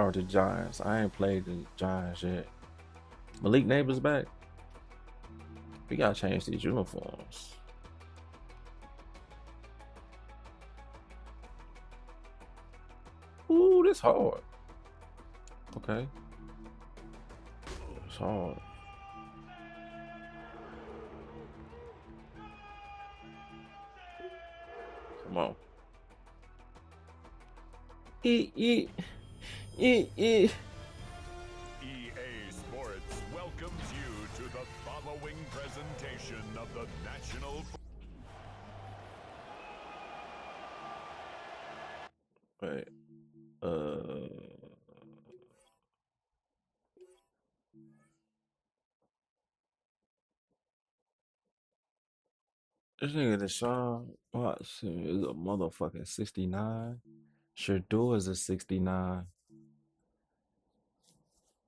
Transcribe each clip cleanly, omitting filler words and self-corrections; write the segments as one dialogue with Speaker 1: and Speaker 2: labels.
Speaker 1: Or the Giants. I ain't played the Giants yet. Malik Neighbors back. We gotta change these uniforms. Ooh, this hard. Okay. It's hard. Come on. Eat.
Speaker 2: EA Sports welcomes you to the following presentation of the National.
Speaker 1: Wait. This nigga Deshaun Watson is a motherfucking 69. Shador is a 69.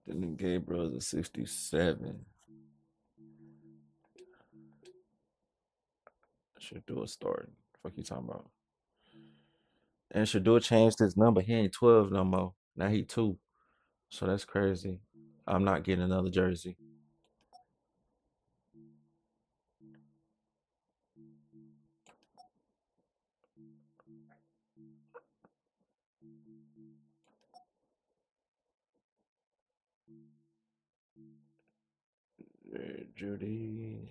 Speaker 1: Then Gabriel is a 67. Shador starting. Fuck you talking about? And Shador changed his number. He ain't 12 no more. Now he 2. So that's crazy. I'm not getting another jersey. Judy.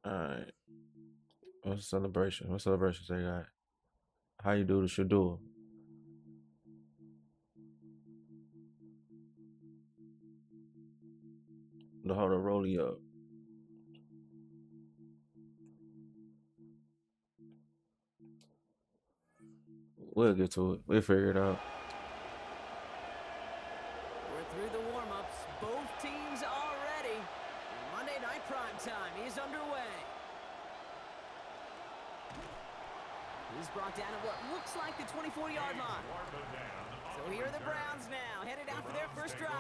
Speaker 1: Alright. What's the celebration? What celebrations they got? How you do the Shador? The hold of Rolly up. We'll get to it. We'll figure it out.
Speaker 3: We're through the warm-ups. Both teams are ready. Monday Night Prime Time is underway. He's brought down at what looks like the 24-yard line. So here are the Browns now, headed out for their first drive.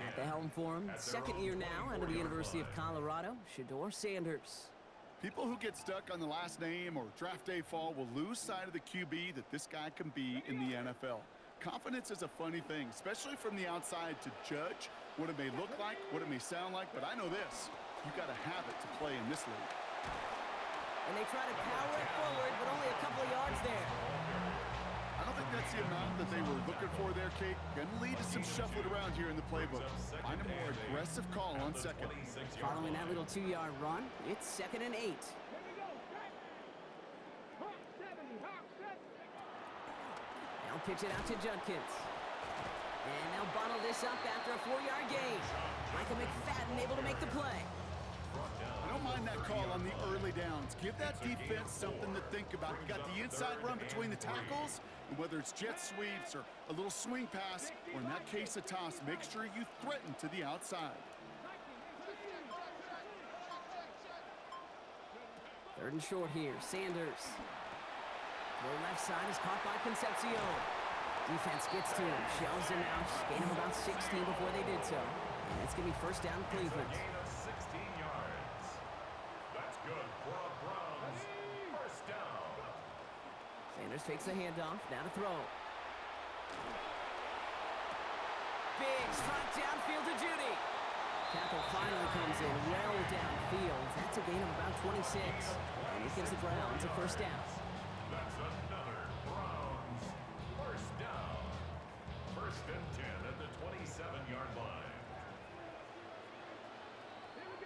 Speaker 3: At the helm for him, second year now out of the University of Colorado, Shador Sanders.
Speaker 4: People who get stuck on the last name or draft day fall will lose sight of the QB that this guy can be in the NFL. Confidence is a funny thing, especially from the outside, to judge what it may look like, what it may sound like, but I know this. You got to have it to play in this league.
Speaker 3: And they try to power it forward, but only a couple of yards there.
Speaker 4: I don't think that's the amount that they were looking for there, Kate. Going to lead to some shuffling around here in the playbook. Find a more aggressive call on second.
Speaker 3: Following that little 2-yard run, it's 2nd and 8. Now pitch it out to Judkins. And they'll bottle this up after a 4-yard gain. Michael McFadden able to make the play.
Speaker 4: I don't mind that call on the early downs. Give that defense something to think about. You got the inside run between the tackles, and whether it's jet sweeps or a little swing pass, or in that case a toss, make sure you threaten to the outside.
Speaker 3: 3rd and short here, Sanders. Throw left side is caught by Concepcion. Defense gets to him, shells him out, gain him about 16 before they did so. And it's going to be first down Cleveland. Sanders takes the handoff, now to throw. Big strike downfield to Judy. Tackle finally comes in well downfield. That's a gain of about 26. And it gives the Browns a first down.
Speaker 2: That's another Browns first down. 1st and 10 at the 27-yard line.
Speaker 5: Here we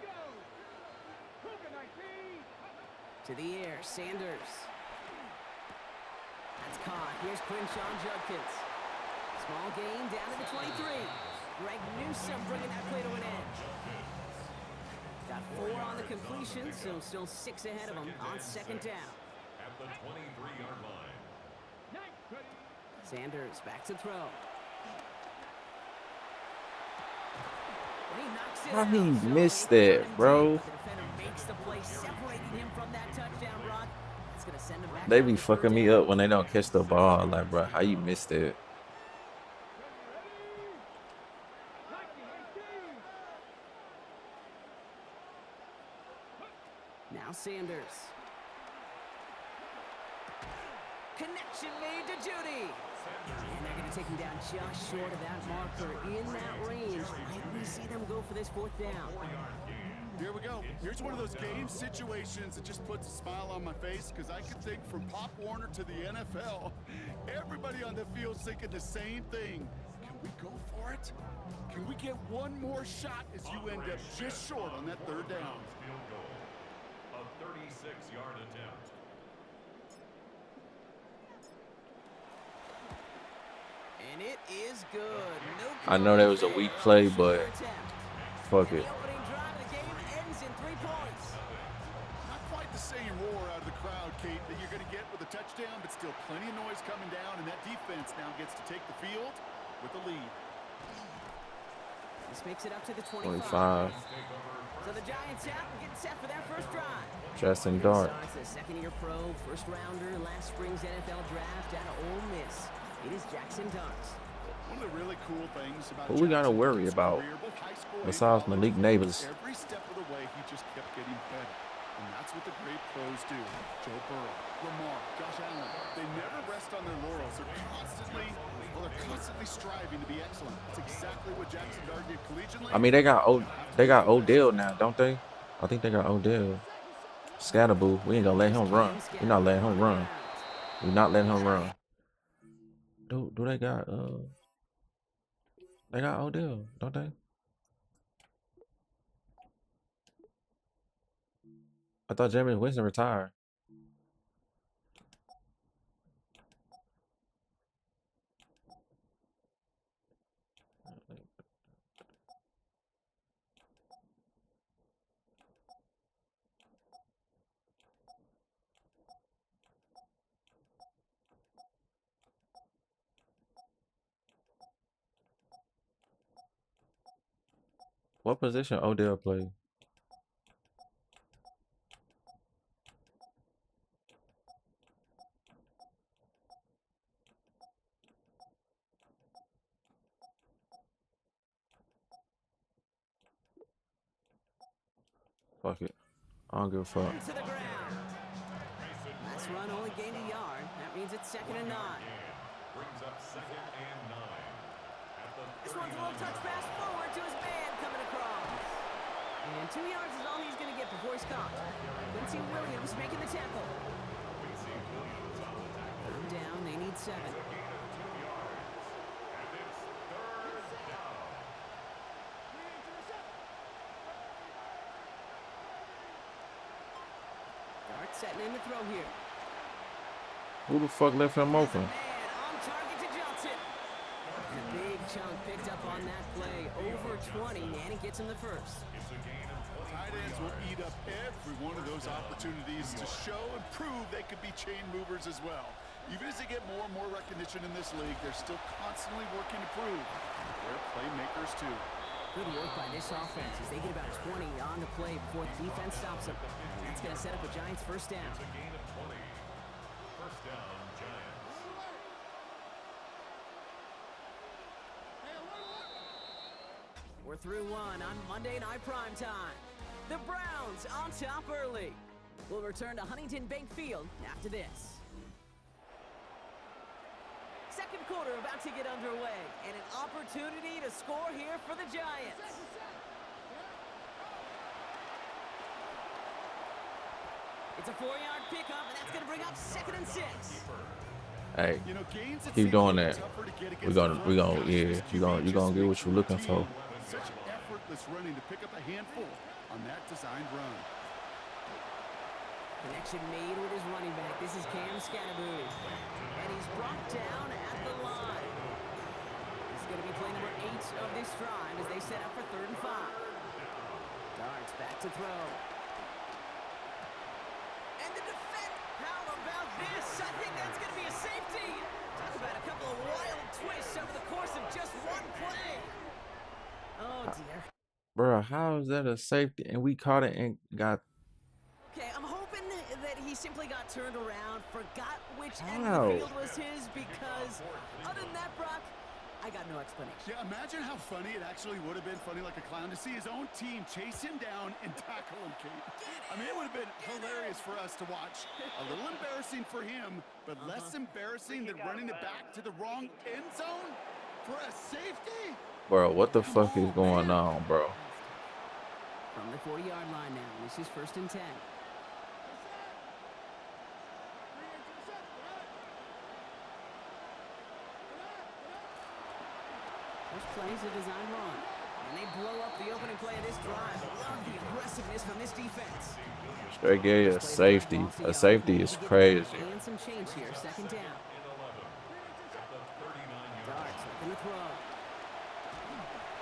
Speaker 5: go. Cougar 19.
Speaker 3: To the air, Sanders. That's caught. Here's Quinshawn Judkins. Small gain down to the 23. Greg Newsome bringing that play to an end. Got 4 on the completion, so still 6 ahead of him on 2nd down.
Speaker 2: At the 23-yard line.
Speaker 3: Sanders back to throw. And he knocks it
Speaker 1: How
Speaker 3: out.
Speaker 1: he
Speaker 3: So
Speaker 1: missed
Speaker 3: it's 3rd
Speaker 1: that,
Speaker 3: and
Speaker 1: bro?
Speaker 3: 10, but the defender makes the play, separating him from that touchdown run. That's going to send him back.
Speaker 1: They
Speaker 3: out
Speaker 1: be
Speaker 3: for 3rd
Speaker 1: fucking me
Speaker 3: down.
Speaker 1: up when they don't catch the ball. Like, bro, how you missed it?
Speaker 3: Now Sanders. Connection made to Judy. And they're going to take him down just short of that marker in that range. Might we see them go for this fourth down?
Speaker 4: Here we go. Here's one of those game situations that just puts a smile on my face because I can think from Pop Warner to the NFL. Everybody on the field's thinking the same thing. Can we go for it? Can we get one more shot as you end up just short on that third down?
Speaker 2: Field goal. A 36-yard attempt.
Speaker 3: And it is good. No
Speaker 1: I know that was a weak play, but fuck it.
Speaker 3: The opening drive of the game ends in 3 points.
Speaker 4: Not quite the same roar out of the crowd, Kate, that you're going to get with a touchdown, but still plenty of noise coming down, and that defense now gets to take the field with the lead.
Speaker 3: This makes it up to the 25.
Speaker 1: 25.
Speaker 3: So the Giants out and getting set for their first drive.
Speaker 1: Justin Dart.
Speaker 3: Starts the second-year pro, first rounder, last spring's NFL draft out of Ole Miss. It is Jackson Dart.
Speaker 4: One of the really cool things about
Speaker 1: Who we got to worry about besides Malik Neighbors?
Speaker 4: Every step of the way, he just kept getting better. And that's what the great pros do. Joe Burrow, Lamar, Josh Allen, they never rest on their laurels. They're constantly striving to be excellent. That's exactly what Jackson Dart did collegiately.
Speaker 1: I mean, they got Odell now, don't they? I think they got Odell. Scatterboo. We ain't gonna let him run. We're not letting him run. We're not letting him run. Do they got Odell, don't they? I thought Jameis Winston retired. What position Odell play? Fuck it. I don't give a fuck.
Speaker 3: To the ground. Last run only gained a yard. That means it's 2nd and 9.
Speaker 2: Brings up 2nd and 9.
Speaker 3: This one's a little touch pass forward to his man coming across. And 2 yards is all he's going to get before he's caught. Quincy Williams making the tackle. Third down, they need 7. Dart setting in the throw here.
Speaker 1: Who the fuck left him open?
Speaker 3: Man on target to Johnson. And a big chunk picked up on that play. Over 20, and he gets him the first.
Speaker 4: Tight ends will eat up every one of those opportunities to show and prove they could be chain movers as well. Even as they get more and more recognition in this league, they're still constantly working to prove they're playmakers too.
Speaker 3: Good work by this offense as they get about 20 on the play before the defense stops them. And that's going to set up a Giants first down.
Speaker 2: It's a gain of 20. First down, Giants.
Speaker 3: We're through one on Monday Night Primetime. The Browns on top early. We'll return to Huntington Bank Field after this. Second quarter about to get underway, and an opportunity to score here for the Giants. It's a 4-yard pickup, and that's going to bring up 2nd and 6.
Speaker 1: Hey,
Speaker 4: You know, gains that
Speaker 1: keep
Speaker 4: seem
Speaker 1: doing
Speaker 4: a little
Speaker 1: that.
Speaker 4: tougher to get
Speaker 1: We
Speaker 4: against
Speaker 1: gonna,
Speaker 4: the front
Speaker 1: yeah, you gonna get what you're looking for.
Speaker 4: Such effortless running to pick up a handful on that designed run.
Speaker 3: Connection made with his running back. This is Cam Scatterboo. And he's brought down at the line. This is going to be play number 8 of this drive as they set up for 3rd and 5. Darts back to throw. And the defense. How about this? I think that's going to be a safety. Talk about a couple of wild twists over the course of just one play. Oh, dear.
Speaker 1: Bro, how is that a safety? And we caught it and got.
Speaker 3: Okay, I'm hoping that he simply got turned around, forgot which end
Speaker 1: How?
Speaker 3: of the field was his, because other than that, Brock, I got no explanation.
Speaker 4: Yeah, imagine how funny it actually would have been, funny like a clown, to see his own team chase him down and tackle him, Kate. I mean, it would have been hilarious for us to watch. A little embarrassing for him, but less embarrassing than running it back to the wrong end zone for a safety.
Speaker 1: Bro, what the fuck is going on, bro?
Speaker 3: From the 40-yard line now. This is 1st and 10. First play is a design run. And they blow up the opening play of this drive. Love the aggressiveness from this defense.
Speaker 1: Straight gave you a safety. A safety is crazy.
Speaker 3: And some change here. 2nd down. Darts looking to throw.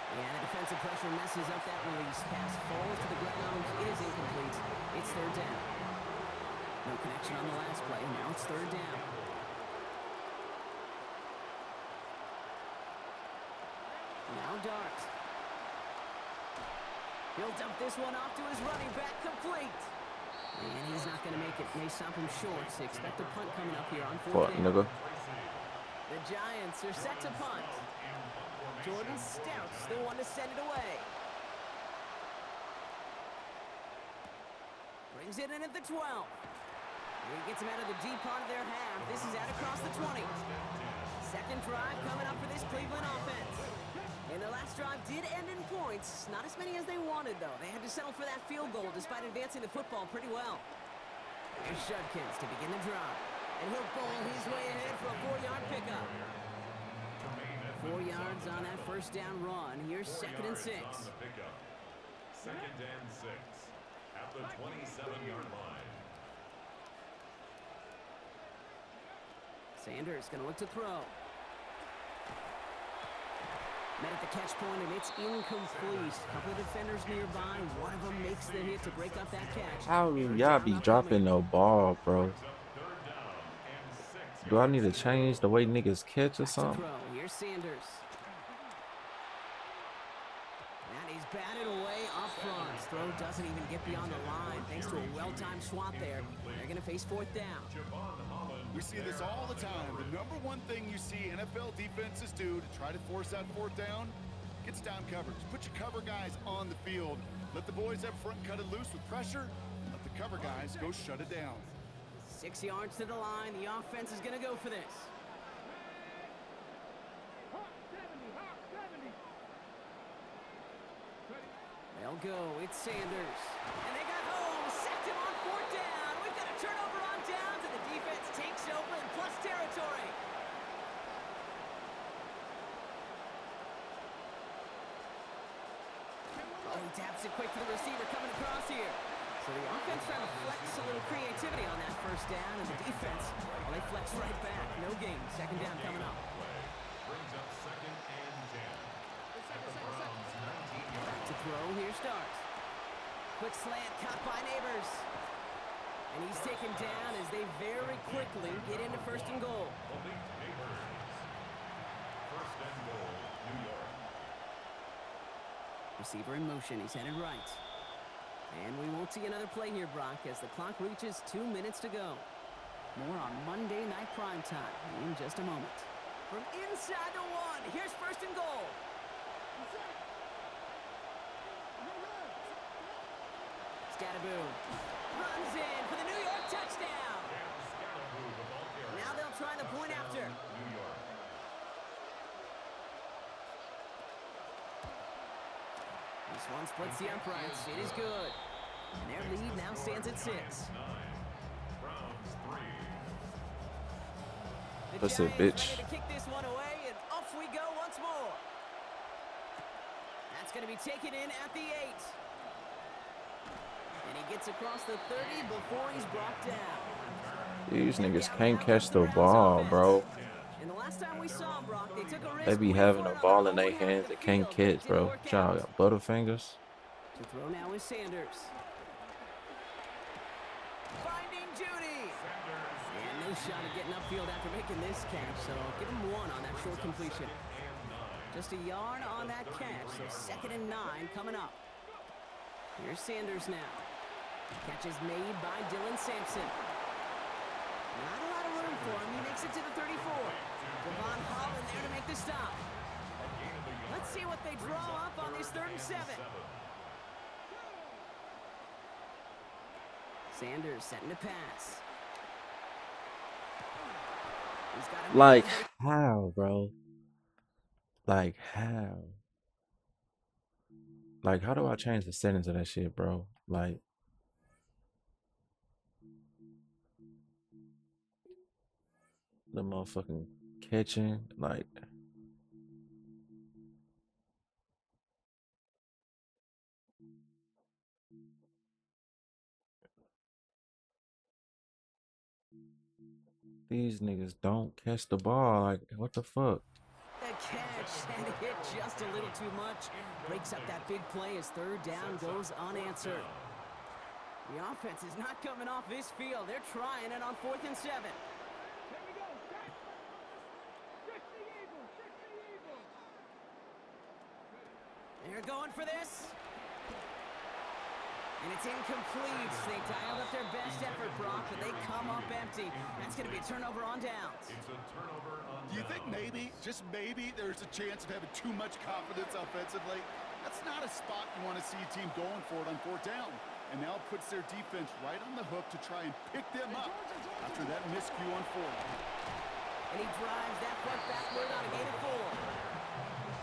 Speaker 3: Yeah, the defensive pressure messes up that release. Pass falls to the ground. It is incomplete. It's 3rd down. No connection on the last play. Now it's 3rd down. Now Dart. He'll dump this one off to his running back, complete. And he's not going to make it. They stop him short. So expect a punt coming up here on 4th
Speaker 1: What,
Speaker 3: down.
Speaker 1: nigga?
Speaker 3: The Giants are set to punt. Jordan Stout's the one to send it away. Brings it in at the 12. He gets him out of the deep part of their half. This is out across the 20. 2nd drive coming up for this Cleveland offense. And the last drive did end in points. Not as many as they wanted, though. They had to settle for that field goal despite advancing the football pretty well. Here's Judkins to begin the drive. And he'll bowl his way ahead for a 4-yard pickup. 4 yards on that 1st down run. Here's 2nd and 6.
Speaker 2: 2nd and 6 at the 27-yard line.
Speaker 3: Sanders going to look to throw. Met at the catch point, and it's incomplete. A couple of defenders nearby. One of them makes the hit to break up that catch.
Speaker 1: How y'all be dropping the ball, bro? Do I need to change the way niggas catch or something?
Speaker 3: Here's Sanders. And he's batted away up front. His throw doesn't even get beyond the line thanks to a well-timed swat there. They're going to face 4th down.
Speaker 4: We see this all the time. The #1 thing you see NFL defenses do to try to force that 4th down, gets down coverage. Put your cover guys on the field. Let the boys up front cut it loose with pressure. Let the cover guys go shut it down.
Speaker 3: 6 yards to the line. The offense is going to go for this. They'll go. It's Sanders. And they got home. Sacked him on 4th down. We've got a turnover on downs, and the defense takes over in plus territory. Oh, he taps it quick to the receiver coming across here. So the offense trying to flex a little creativity on that 1st down, and the defense, well, they flex right back. No gain. 2nd down coming up.
Speaker 2: Brings up 2nd and 10 at the Browns' 19-yard
Speaker 3: To throw, here starts. Quick slant caught by Neighbors. And he's taken down as they very quickly get into 1st and goal.
Speaker 2: Malik Neighbors. 1st and goal, New York.
Speaker 3: Receiver in motion. He's headed right. And we won't see another play here, Brock, as the clock reaches 2 minutes to go. More on Monday Night Primetime in just a moment. From inside the 1, here's 1st and goal. Scatterboo runs in for the New York touchdown. Now they'll try the point after.
Speaker 2: New York.
Speaker 3: This one splits the uprights. It is good. And their lead now stands at 6.
Speaker 2: Browns 3.
Speaker 3: The
Speaker 1: That's it,
Speaker 3: Giants
Speaker 1: bitch.
Speaker 3: ready to kick this one away, and off we go once more. That's going to be taken in at the 8. And he gets across the 30 before he's brought down.
Speaker 1: These niggas can't catch the ball, bro.
Speaker 3: And the last time we saw him, Brock, they took a risk.
Speaker 1: They be having a ball in their hands that can't catch, bro. Y'all got butterfingers.
Speaker 3: To throw now is Sanders. Finding Judy. And no shot at getting upfield after making this catch, so give him 1 on that short completion. Just a yard on that catch, so 2nd and 9 coming up. Here's Sanders now. Catch is made by Dylan Sampson. Not a lot of room for him. He makes it to the 34. Devon Holland there to make the stop. Let's see what they draw up on this 3rd and 7. Sanders setting to pass. He's got a
Speaker 1: Like, how, bro? Like, how? Like, how do I change the settings of that shit, bro? Like, the motherfucking catching, like. These niggas don't catch the ball. Like, what the fuck?
Speaker 3: The catch, and it hit just a little too much. Breaks up that big play as 3rd down goes unanswered. The offense is not coming off this field. They're trying it on 4th and 7.
Speaker 5: Here we go. Set. Trick the eagle. Trick the eagle.
Speaker 3: They're going for this. And it's incomplete. They dialed up their best effort, Brock, but they come up empty. That's going to be a turnover on downs.
Speaker 2: It's a turnover on
Speaker 4: Do you think maybe, just maybe, there's a chance of having too much confidence offensively? That's not a spot you want to see a team going for it on 4th down. And now it puts their defense right on the hook to try and pick them up after that miscue on 4th.
Speaker 3: And he drives that front backward on a gain of 4.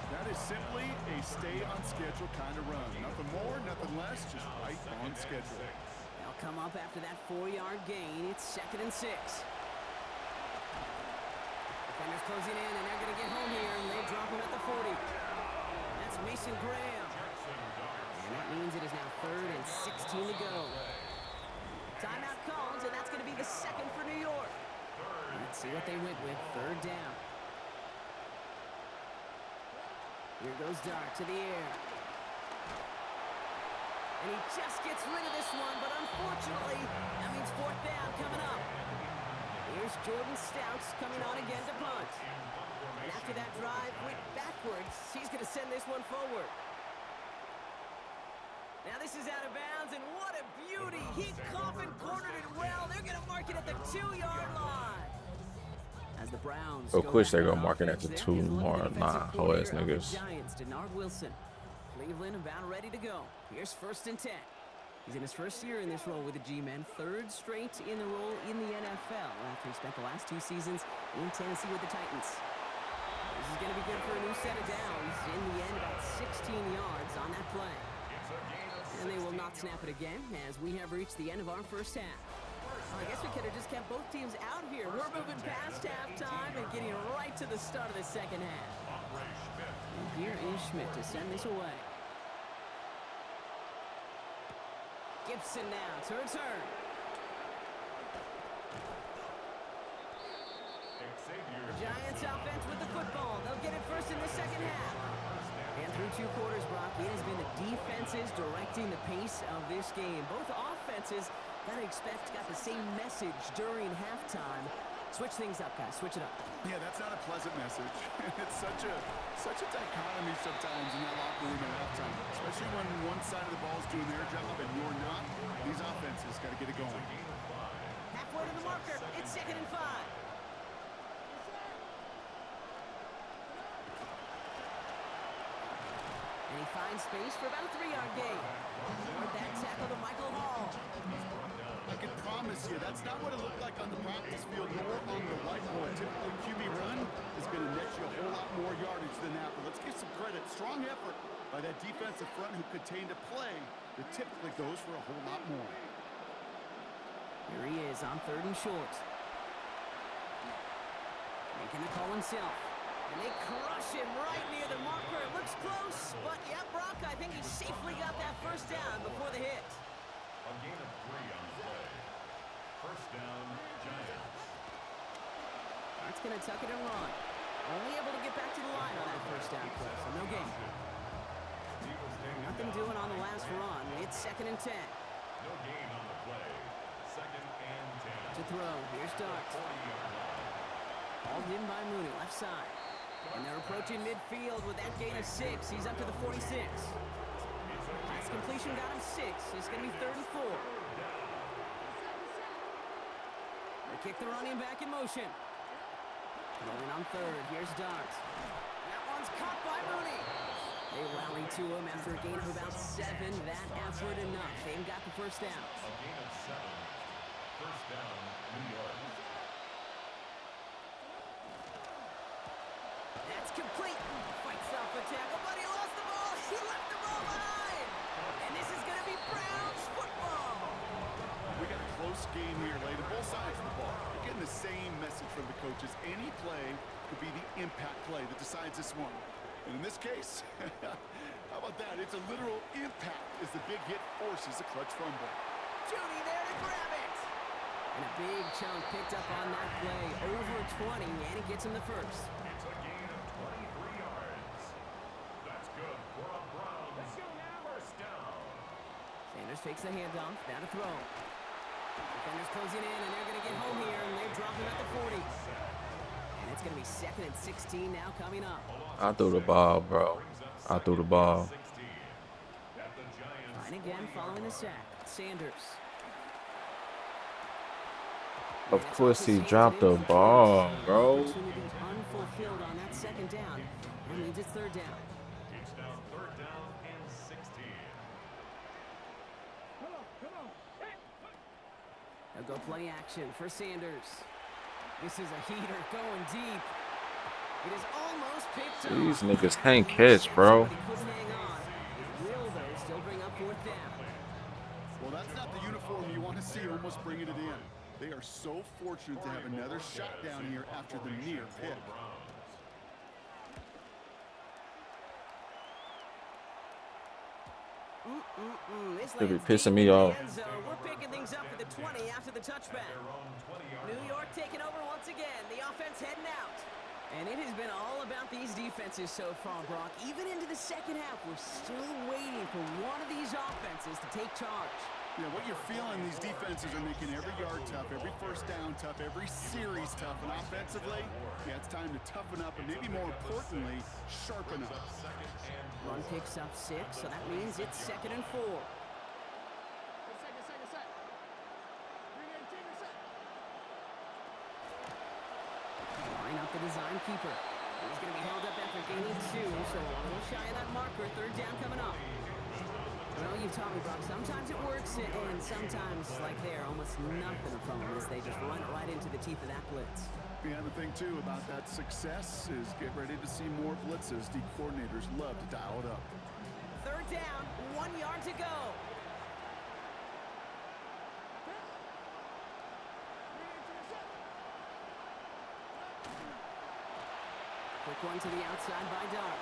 Speaker 4: That is simply a stay-on-schedule kind of run. Nothing more, nothing less, just right on schedule.
Speaker 3: They'll come up after that 4-yard gain. It's 2nd and 6. Defenders closing in, and they're going to get home here, and they drop him at the 40. That's Mason Graham. And that means it is now 3rd and 16 to go. Timeout called, and that's going to be the 2nd for New York. Let's see what they went with. 3rd down. Here goes Dart to the air. And he just gets rid of this one, but unfortunately, that means 4th down coming up. Here's Jordan Stouts coming on again to punt. And after that drive went backwards, he's going to send this one forward. Now this is out of bounds, and what a beauty. He coffin cornered it well. They're going to mark it at the 2-yard line. As the Browns
Speaker 1: Of course they're gonna mark it at the 2-yard line, hoe ass niggas.
Speaker 3: Giants, Denard Wilson. Cleveland about ready to go. Here's 1st and 10. He's in his 1st year in this role with the G-Men, 3rd straight in the role in the NFL after he spent the last 2 seasons in Tennessee with the Titans. This is going to be good for a new set of downs. In the end, about 16 yards on that play. And they will not snap it again as we have reached the end of our 1st half. Well, I guess we could have just kept both teams out here. We're moving past halftime and getting right to the start of the 2nd half. And here is Schmidt to send this away. Gibson now to return. The Giants offense with the football. They'll get it first in the 2nd half. And through 2 quarters, Brock, it has been the defenses directing the pace of this game. Both offenses, gotta expect, got the same message during halftime. Switch things up, guys. Switch it up.
Speaker 4: Yeah, that's not a pleasant message. It's such a dichotomy sometimes in that locker room at halftime, especially when one side of the ball is doing their job and you're not. These offenses got to get it going.
Speaker 3: Halfway to the marker. It's 2nd and 5. And he finds space for about a 3-yard gain. With that tackle to Michael Hall.
Speaker 4: I can promise you, that's not what it looked like on the practice field nor on the whiteboard. Typically, QB run is going to net you a whole lot more yardage than that. But let's give some credit. Strong effort by that defensive front who contained a play that typically goes for a whole lot more.
Speaker 3: Here he is on 3rd and short. Making the call himself. And they crush him right near the marker. It looks close, but yeah, Brock, I think he safely got that 1st down before the hit.
Speaker 2: A gain of 3 on the play. 1st down, Giants.
Speaker 3: That's going to tuck it and run. Only able to get back to the line on that 1st down play, so no gain. Nothing doing on the last run. It's 2nd and 10.
Speaker 2: No gain on the play. 2nd and 10.
Speaker 3: To throw. Here's Dart.
Speaker 2: 40-yard line.
Speaker 3: Hauled in by Mooney, left side. And they're approaching midfield with that gain of 6. He's up to the 46. Last completion got him 6. It's going to be 3rd and 4. They kick the running back in motion. Rolling on 3rd. Here's Dart. That one's caught by Mooney. They rally to him after a gain of about 7. That effort enough. They've got the first down.
Speaker 2: A gain of 7. First down, New York.
Speaker 3: That's complete. Fights off a tackle, but he lost the ball. He left the ball behind. And this is going to be Browns football.
Speaker 4: We got a close game here, laid on both sides of the ball. We're getting the same message from the coaches. Any play could be the impact play that decides this one. And in this case, how about that? It's a literal impact as the big hit forces a clutch fumble.
Speaker 3: Judy there to grab it. And a big chunk picked up on that play. Over 20, and he gets him the first.
Speaker 2: It's a gain of 23 yards. That's good for a Browns first down.
Speaker 3: Sanders fakes the handoff. Now to throw. Defenders closing in, and they're going to get home here, and they're dropping at the 40. And it's going to be 2nd and 16 now coming up.
Speaker 1: I threw the ball, bro. I threw the ball.
Speaker 3: Fine again following the sack. Sanders.
Speaker 1: Of course he dropped the ball, bro.
Speaker 3: Opportunity unfulfilled on that 2nd down. That means it's 3rd down.
Speaker 2: It's now 3rd down and 16.
Speaker 5: Come on. Hey.
Speaker 3: They'll go play action for Sanders. This is a heater going deep. It is almost picked up.
Speaker 1: These niggas can't catch, bro.
Speaker 3: But he couldn't hang on. It will, though, still bring up 4th down.
Speaker 4: Well, that's not the uniform you want to see almost bringing it in. They are so fortunate to have another shot down here after the near pick.
Speaker 1: They be pissing me off.
Speaker 3: We're picking things up at the 20 after the touchback. New York taking over once again. The offense heading out. And it has been all about these defenses so far, Brock. Even into the 2nd half, we're still waiting for one of these offenses to take charge.
Speaker 4: Yeah, what you're feeling, these defenses are making every yard tough, every first down tough, every series tough. And offensively, yeah, it's time to toughen up and maybe more importantly, sharpen up.
Speaker 3: Run picks up 6, so that means it's 2nd and 4.
Speaker 5: Set. Bring in team set.
Speaker 3: Line up the design keeper. He's going to be held up after gaining 2, so a little shy of that marker. 3rd down coming up. Well, you've taught me, Brock. Sometimes it works, and sometimes, like there, almost nothing from them as they just run it right into the teeth of that blitz.
Speaker 4: Yeah, the thing, too, about that success is get ready to see more blitzes. The coordinators love to dial it up.
Speaker 3: 3rd down, 1 yard to go. Quick one to the outside by Dart.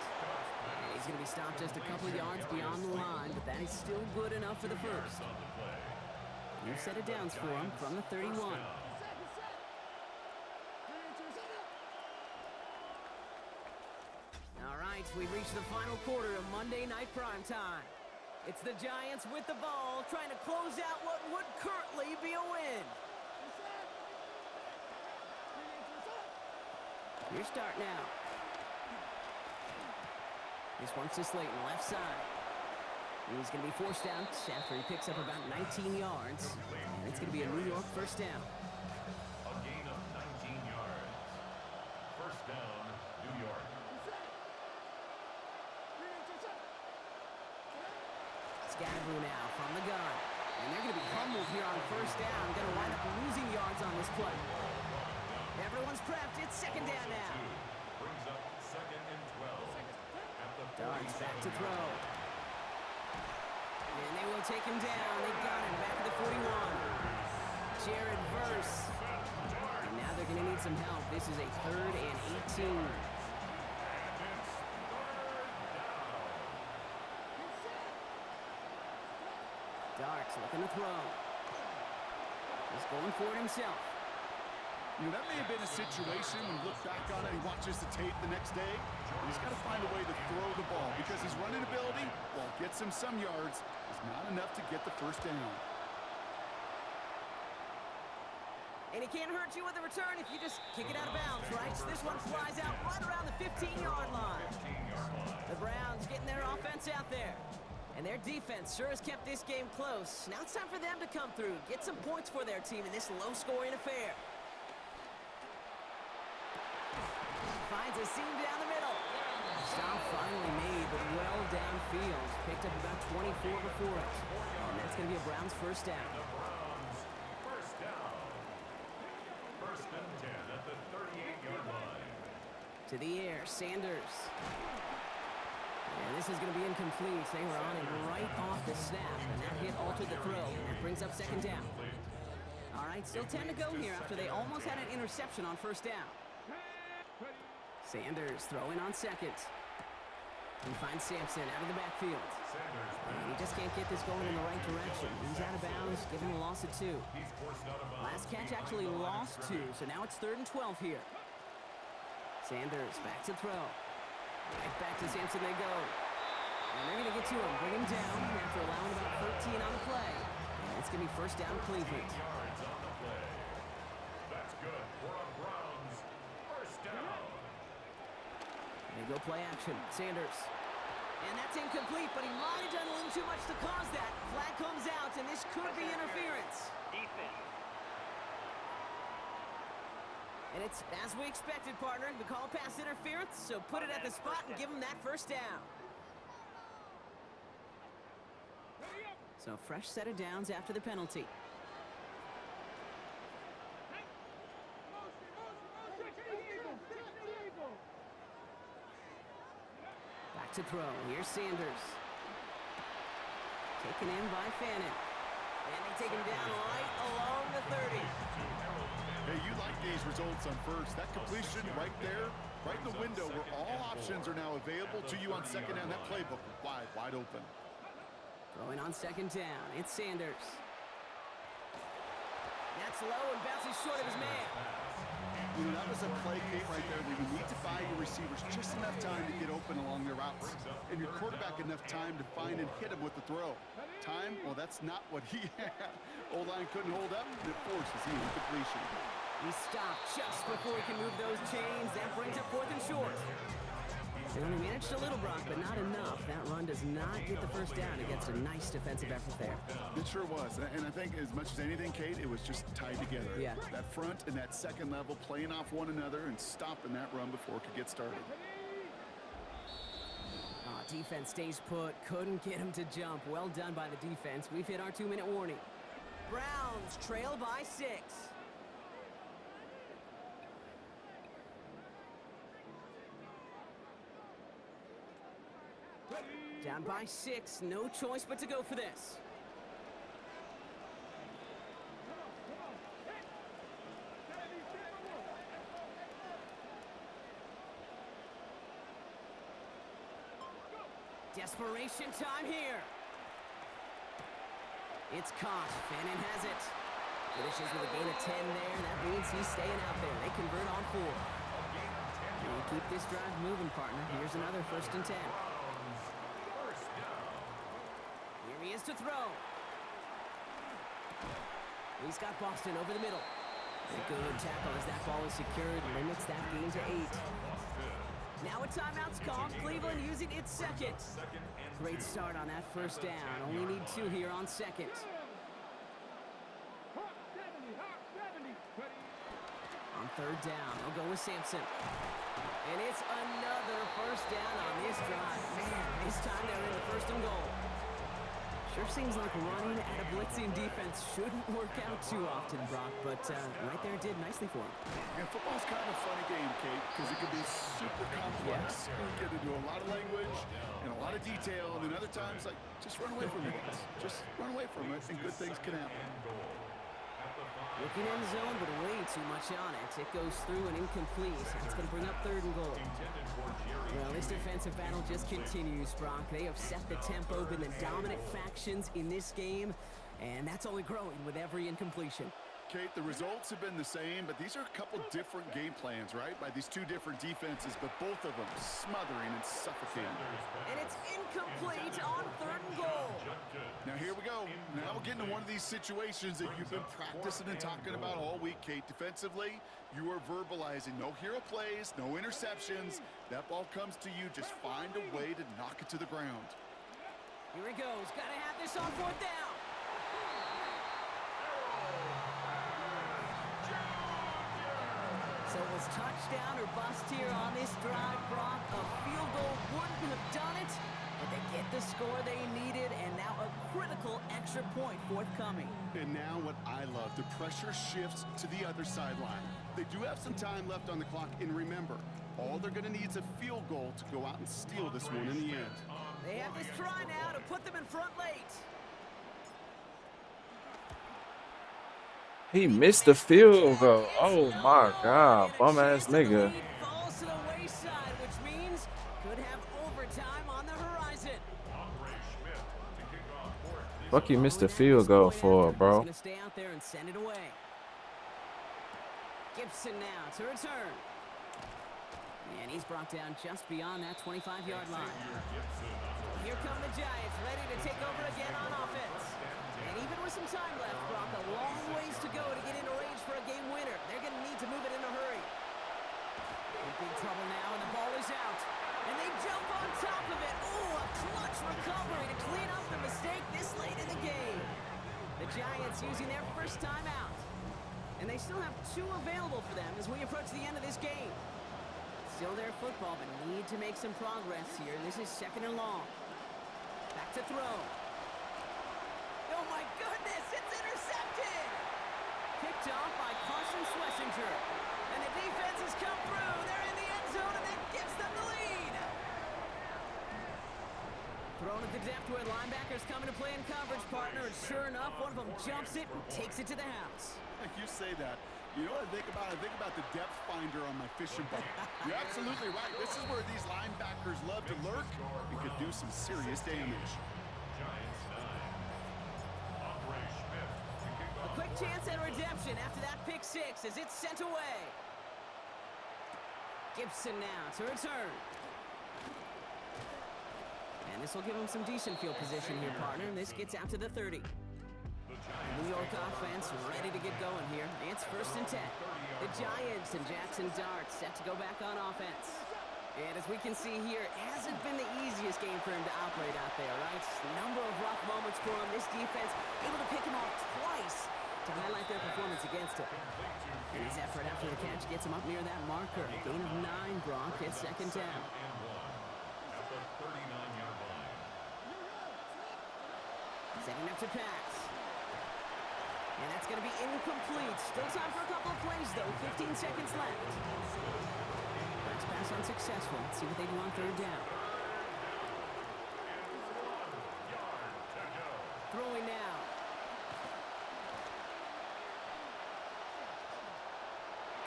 Speaker 3: He's going to be stopped just a couple yards beyond the line, but that is still good enough for the first. New set of downs for him from the 31. All right, we've reached the final quarter of Monday Night Primetime. It's the Giants with the ball, trying to close out what would currently be a win. Your start now. This one's to Slayton, left side. He's going to be forced out after he picks up about 19 yards. And it's going to be a New York first down.
Speaker 2: A gain of 19 yards. First down, New York.
Speaker 3: Scadaboo now from the gun. And they're going to be humbled here on first down. Going to wind up losing yards on this play. Everyone's prepped. It's 2nd down now.
Speaker 2: Brings up 2nd and 12. At the
Speaker 3: Darts back to throw. And they will take him down. They got him back to the 41. Jared Verse. And now they're going to need some help. This is a 3rd and 18. Darts looking to throw. He's going for it himself.
Speaker 4: You know, that may have been a situation when you look back on it, he watches the tape the next day, and he's got to find a way to throw the ball because his running ability, while it gets him some yards, is not enough to get the first down.
Speaker 3: And it can't hurt you with a return if you just kick it out of bounds, right? So this one flies out right around the 15-yard line. The Browns getting their offense out there. And their defense sure has kept this game close. Now it's time for them to come through, get some points for their team in this low-scoring affair. Finds a seam down the middle. Stop finally made, but well downfield. Picked up about 24 before it. And that's going to be a Browns first down.
Speaker 2: Browns first down. First and 10 at the 38-yard line.
Speaker 3: To the air, Sanders. And this is going to be incomplete. They were on it right off the snap, and that hit altered the throw. And that brings up second down. All right, still 10 to go here after they almost had an interception on first down. Sanders throwing on second. He finds Sampson out of the backfield. And he just can't get this going in the right direction. He's out of bounds, giving a loss of 2. Last catch actually lost 2, so now it's 3rd and 12 here. Sanders back to throw. Right back to Sampson they go. And they're going to get to him, bring him down after allowing about 13 on the play. And it's going to be first down Cleveland.
Speaker 2: Yards on the play. That's good for a Browns first down.
Speaker 3: They go play action. Sanders. And that's incomplete, but he might have done a little too much to cause that. Flag comes out, and this could be interference. And it's as we expected, partner. The call pass interference, so put it at the spot and give him that first down. So fresh set of downs after the penalty. Back to throw. Here's Sanders. Taken in by Fannin. And they take him down right along the 30.
Speaker 4: Hey, you like these results on first. That completion right there, right in the window where all options are now available to you on second down. That playbook wide open.
Speaker 3: Throwing on second down. It's Sanders. That's low and bounces short of his man.
Speaker 4: You know, that was a play, Kate, right there where you need to buy your receivers just enough time to get open along their routes. And your quarterback enough time to find and hit him with the throw. Time? Well, that's not what he had. O-line couldn't hold up, and it forces the incompletion.
Speaker 3: He stopped just before he can move those chains. That brings up 4th and short. They only managed a little, Brock, but not enough. That run does not get the first down against a nice defensive effort there.
Speaker 4: It sure was. And I think as much as anything, Kate, it was just tied together.
Speaker 3: Yeah.
Speaker 4: That front and that second level playing off one another and stopping that run before it could get started.
Speaker 3: Defense stays put. Couldn't get him to jump. Well done by the defense. We've hit our 2-minute warning. Browns trail by 6. Down by 6. No choice but to go for this. Desperation time here. It's caught. Fannin has it. Finishes with a gain of 10 there. That means he's staying out there. They convert on 4. And keep this drive moving, partner. Here's another 1st and 10. Here he is to throw. He's got Boston over the middle. A good tackle as that ball is secured. Limits that gain to 8. Now a timeout's called. Cleveland using its second. Great start on that first down. Only need 2 here on second. On 3rd down, they'll go with Sampson. And it's another first down on this drive. Man, this time they're in the 1st and goal. Sure seems like running at a blitzing defense shouldn't work out too often, Brock, but right there it did nicely for him.
Speaker 4: Yeah, football's kind of a funny game, Kate, because it can be super complex. You get into a lot of language and a lot of detail, and then other times, like, just run away from it. Just run away from it, and good things can happen.
Speaker 3: Looking in the zone, but way too much on it. It goes through and incomplete. That's going to bring up 3rd and goal. Well, this defensive battle just continues, Brock. They have set the tempo, been the dominant factions in this game, and that's only growing with every incompletion.
Speaker 4: Kate, the results have been the same, but these are a couple different game plans, right? By these 2 different defenses, but both of them smothering and suffocating.
Speaker 3: And it's incomplete on 3rd and goal.
Speaker 4: Now here we go. Now we're getting to one of these situations that you've been practicing and talking about all week, Kate. Defensively, you are verbalizing no hero plays, no interceptions. That ball comes to you. Just find a way to knock it to the ground.
Speaker 3: Here he goes. Got to have this on 4th down. So we'll It's touchdown or bust here on this drive, Brock. A field goal wouldn't have done it, but they get the score they needed, and now a critical extra point forthcoming.
Speaker 4: And now what I love, the pressure shifts to the other sideline. They do have some time left on the clock, and remember, all they're going to need is a field goal to go out and steal this one in the end.
Speaker 3: They have this try now to put them in front late.
Speaker 1: He missed the field goal. Oh my God, bum ass nigga.
Speaker 3: Falls to the wayside, which means could have overtime on the horizon.
Speaker 1: Fuck you missed the field goal for, bro.
Speaker 3: Gonna stay out there and send it away. Gibson now to return. And he's brought down just beyond that 25-yard line. Here come the Giants, ready to take over again on offense. And even with some time left, Brock, a long ways to go to get into range for a game winner. They're going to need to move it in a hurry. In big trouble now, and the ball is out. And they jump on top of it. Ooh, a clutch recovery to clean up the mistake this late in the game. The Giants using their first timeout. And they still have 2 available for them as we approach the end of this game. Still their football, but need to make some progress here. This is 2nd and long. Back to throw. Oh my goodness, it's intercepted! Picked off by Carson Schlesinger. And the defense has come through. They're in the end zone, and that gives them the lead. Thrown at the depth where linebackers come into play in coverage, partner. And sure enough, one of them jumps it and takes it to the house.
Speaker 4: You say that. You know what I think about? I think about the depth finder on my fishing boat. You're absolutely right. This is where these linebackers love to lurk and could do some serious damage.
Speaker 3: A quick chance at redemption after that pick 6 as it's sent away. Gibson now to return. And this will give him some decent field position here, partner. And this gets out to the 30. New York offense ready to get going here. It's 1st and 10. The Giants and Jackson Dart set to go back on offense. And as we can see here, it hasn't been the easiest game for him to operate out there, right? Number of rough moments for him. This defense able to pick him off twice to highlight their performance against him. And his effort after the catch gets him up near that marker. A gain of 9, Brock. It's 2nd down. Setting up to pass. And that's going to be incomplete. Still time for a couple of plays, though. 15 seconds left. Last pass unsuccessful. Let's see what they do on 3rd down. Throwing now.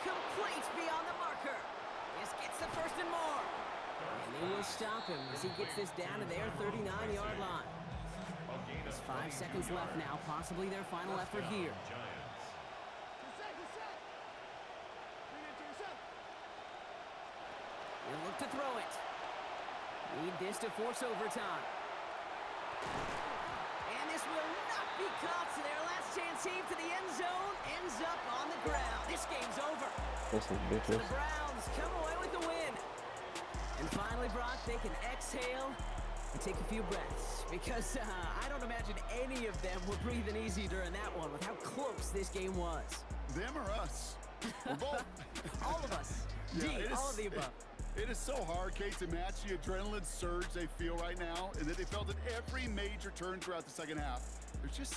Speaker 3: Complete beyond the marker. This gets the 1st and more. And they will stop him as he gets this down to their 39-yard line. There's 5 seconds left now, possibly their final effort here. They'll look to throw it. Need this to force overtime. And this will not be caught, so their last chance heave to the end zone ends up on the ground. This game's over.
Speaker 1: That's ridiculous.
Speaker 3: The Browns come away with the win. And finally, Brock, they can exhale and take a few breaths, because I don't imagine any of them were breathing easy during that one with how close this game was.
Speaker 4: Them or us? We're both.
Speaker 3: All of us.
Speaker 4: Yeah,
Speaker 3: all of the above.
Speaker 4: It is so hard, Kate, to match the adrenaline surge they feel right now, and that they felt at every major turn throughout the second half. There's just